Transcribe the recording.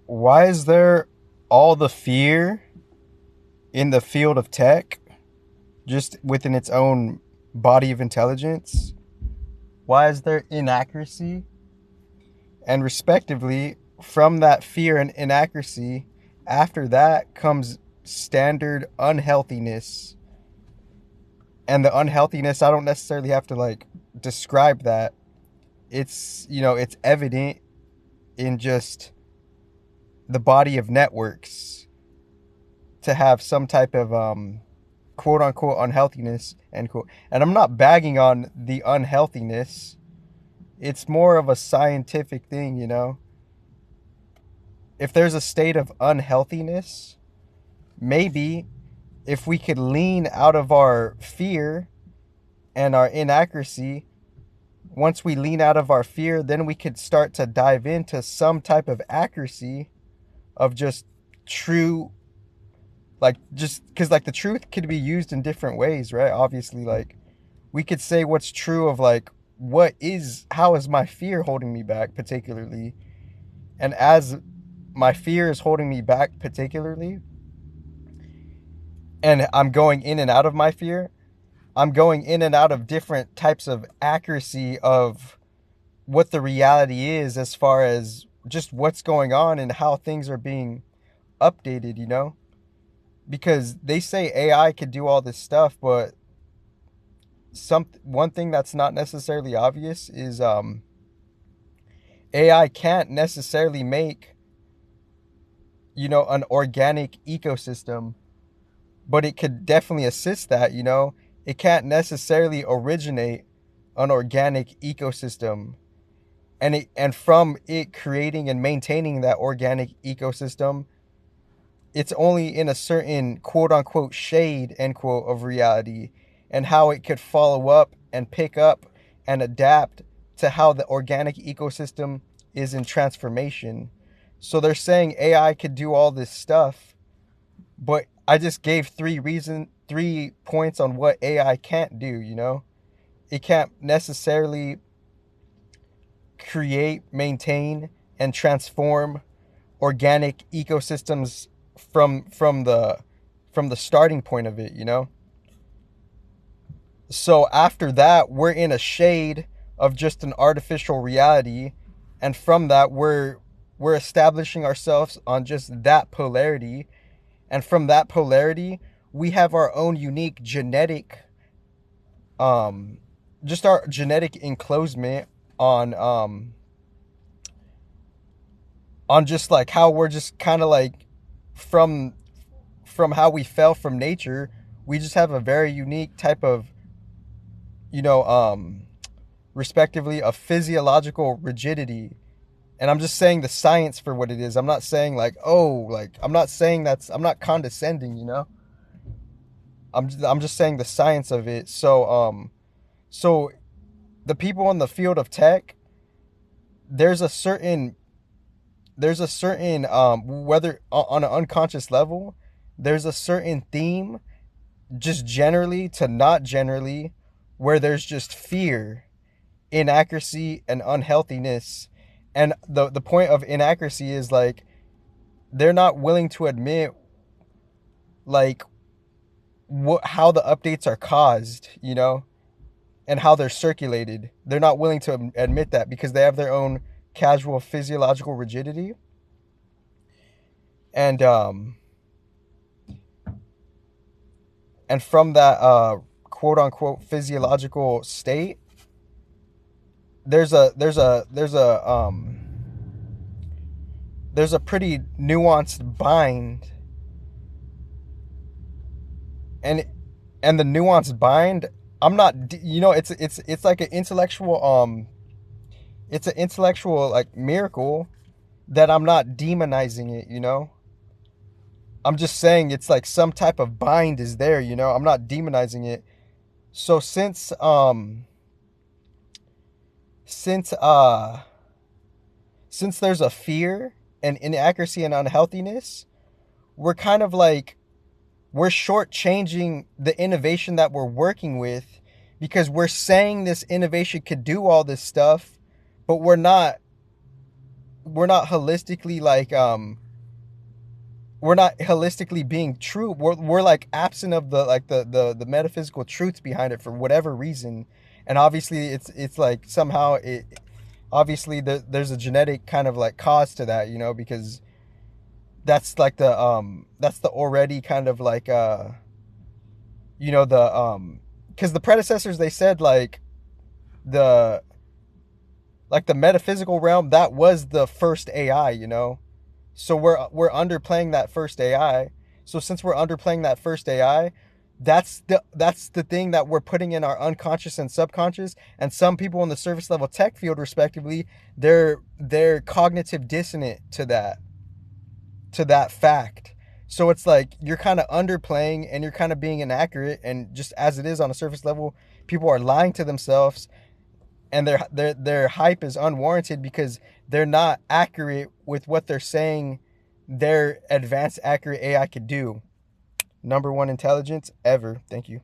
Why is there all the fear in the field of tech just within its own body of intelligence? Why is there inaccuracy? And respectively, from that fear and inaccuracy, after that comes standard unhealthiness. And the unhealthiness, I don't necessarily have to like describe that. It's evident in just the body of networks to have some type of quote unquote unhealthiness, end quote. And I'm not bagging on the unhealthiness. It's more of a scientific thing. If there's a state of unhealthiness, maybe if we could lean out of our fear and our inaccuracy, once we lean out of our fear, then we could start to dive into some type of accuracy of just true, like, just because like the truth could be used in different ways, right? Obviously, like, we could say what's true of like how is my fear holding me back particularly, and as my fear is holding me back particularly, and I'm going in and out of my fear, I'm going in and out of different types of accuracy of what the reality is as far as just what's going on and how things are being updated. Because they say AI could do all this stuff, but one thing that's not necessarily obvious is AI can't necessarily make an organic ecosystem, but it could definitely assist that. It can't necessarily originate an organic ecosystem, and from it creating and maintaining that organic ecosystem, it's only in a certain quote unquote shade end quote of reality, and how it could follow up and pick up and adapt to how the organic ecosystem is in transformation. So they're saying AI could do all this stuff, but I just gave 3 points on what AI can't do. It can't necessarily create, maintain, and transform organic ecosystems from the starting point of it. So after that, we're in a shade of just an artificial reality, and from that, we're establishing ourselves on just that polarity, and from that polarity, we have our own unique genetic, um, just our genetic enclosement on on just like how we're just kind of like from from how we fell from nature. We just have a very unique type of, you know, respectively, a physiological rigidity. And I'm just saying the science for what it is. I'm not saying like, oh, like, I'm not saying I'm not condescending. I'm just saying the science of it. So the people in the field of tech, there's a certain whether on an unconscious level, there's a certain theme, just generally to not generally, where there's just fear, inaccuracy, and unhealthiness. And the point of inaccuracy is like they're not willing to admit like how the updates are caused, and how they're circulated. They're not willing to admit that because they have their own casual physiological rigidity. And from that quote unquote physiological state, there's a pretty nuanced bind, and the nuanced bind, I'm not, it's like an intellectual, it's an intellectual like miracle that I'm not demonizing it. I'm just saying it's like some type of bind is there. I'm not demonizing it. So since uh since there's a fear and inaccuracy and unhealthiness, we're kind of like we're shortchanging the innovation that we're working with, because we're saying this innovation could do all this stuff, but we're not holistically like we're not holistically being true. We're like absent of the like the metaphysical truths behind it for whatever reason. And obviously it's like somehow it obviously there's a genetic kind of like cause to that, you know, because that's the already kind of like you know, the because the predecessors, they said the like the metaphysical realm, that was the first AI, you know. So we're underplaying that first AI. So since we're underplaying that first AI, that's the thing that we're putting in our unconscious and subconscious. And some people in the surface level tech field, respectively, they're cognitive dissonant to that fact. So it's like you're kind of underplaying and you're kind of being inaccurate, and just as it is on a surface level, people are lying to themselves, and their hype is unwarranted because they're not accurate with what they're saying their advanced accurate AI could do. Number one intelligence ever. Thank you.